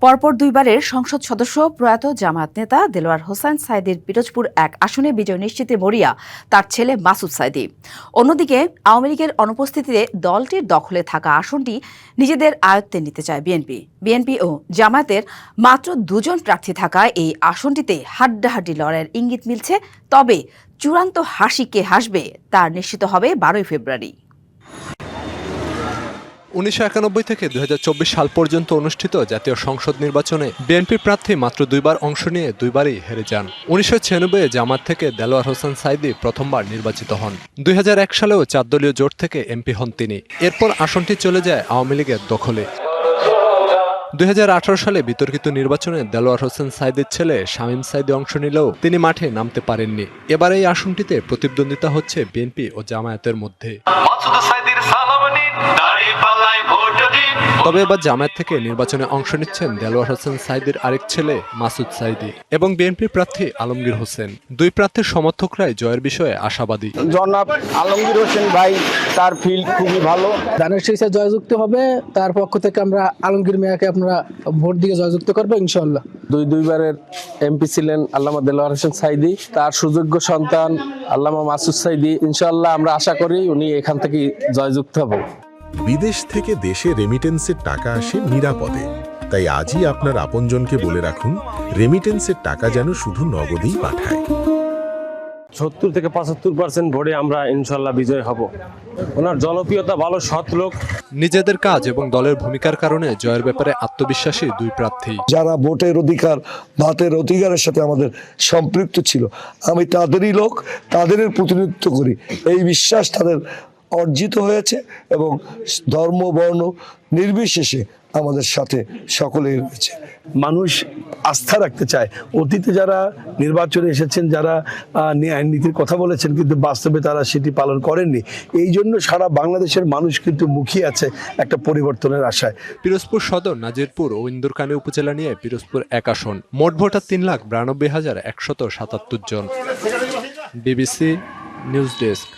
পরপর দুইবারের সংসদ সদস্য প্রয়াত জামায়াত নেতা দেলোয়ার হোসেন সাঈদীর পিরোজপুর ১ আসনে বিজয় নিশ্চিতে মরিয়া তার ছেলে মাসুদ সাঈদী। অন্যদিকে আওয়ামী লীগের অনুপস্থিতিতে দলটির দখলে থাকা আসনটি নিজেদের আয়ত্তে নিতে চায় বিএনপি ও জামায়াতের মাত্র দুজন প্রার্থী থাকায় এই আসনটিতে হাড্ডাহাড্ডি লড়াইয়ের ইঙ্গিত মিলছে। তবে চূড়ান্ত হাসি কে হাসবে তা নিশ্চিত হবে ১২ই ফেব্রুয়ারি। ১৯৯১ থেকে ২০২৪ সাল পর্যন্ত অনুষ্ঠিত জাতীয় সংসদ নির্বাচনে বিএনপি প্রার্থী মাত্র দুইবার অংশ নিয়ে দুইবারই হেরে যান। ১৯৯৬ জামাত থেকে দেলোয়ার হোসেন সাঈদী প্রথমবার নির্বাচিত হন। ২০০১ সালেও ৪ দলীয় জোট থেকে এমপি হন তিনি। এরপর আসনটি চলে যায় আওয়ামী লীগের দখলে। ২০১৮ সালে বিতর্কিত নির্বাচনে দেলোয়ার হোসেন সাঈদীর ছেলে শামীম সাঈদী অংশ নিলেও তিনি মাঠে নামতে পারেননি। এবার এই আসনটিতে প্রতিদ্বন্দ্বিতা হচ্ছে বিএনপি ও জামায়াতের মধ্যে। তবে এবার জামায়াত থেকে নির্বাচনে অংশ নিচ্ছেন দেলোয়ার হোসেন সাঈদীর আরেক ছেলে মাসুদ সাঈদী এবং বিএনপি প্রার্থী আলমগীর হোসেন। দুই প্রার্থীর সমর্থকরাই জয়ের বিষয়ে আশাবাদী। জনাব আলমগীর হোসেন ভাই, তার ফিল্ড খুবই ভালো, ধানের শীষে জয়যুক্ত হবে। তার পক্ষ থেকে আমরা আলমগীর মিয়াকে আমরা ভোট দিয়ে জয়যুক্ত করবো ইনশাআল্লাহ। দুইবারের এমপি ছিলেন আল্লামা দেলোয়ার হোসেন সাঈদী, তার সুযোগ্য সন্তান আল্লামা মাসুদ সাঈদী। ইনশাআল্লাহ আমরা আশা করি উনি এখান থেকে জয়যুক্ত হবেন। বিদেশ থেকে দেশে রেমিটেন্সের টাকা আসে নিরাপদে। তাই আজই আপনার আপনজনকে বলে রাখুন, রেমিটেন্সের টাকা যেন শুধু নগদেই পাঠায়। ৭০ থেকে ৭৫% ভোটে আমরা ইনশাআল্লাহ বিজয় হব। ওনার জনপ্রিয়তা ভালো, সৎ লোক। নিজেদের কাজ এবং দলের ভূমিকার কারণে জয়ের ব্যাপারে আত্মবিশ্বাসী দুই প্রার্থী। যারা ভোটের অধিকার, ভাতের অধিকারের সাথে আমাদের সম্পৃক্ত ছিল, আমি তাদেরই লোক, তাদের প্রতিনিধিত্ব করি, এই বিশ্বাস তাদের অর্জিত হয়েছে এবং ধর্ম বর্ণ নির্বিশেষে আমাদের সাথে সকলেই রয়েছে। মানুষ আস্থা রাখতে চায়। অতীতে যারা নির্বাচনে এসেছেন, যারা ন্যায় নীতির কথা বলেছেন, কিন্তু বাস্তবে তারা সেটি পালন করেননি। এই জন্য সারা বাংলাদেশের মানুষ কিন্তু মুখিয়ে আছে একটা পরিবর্তনের আশায়। পিরোজপুর সদর, নাজিরপুর ও ইন্দুরকানী উপজেলা নিয়ে পিরোজপুর ১ আসন, মোট ভোটার ৩,৯২,১৭৭ জন। BBC news desk.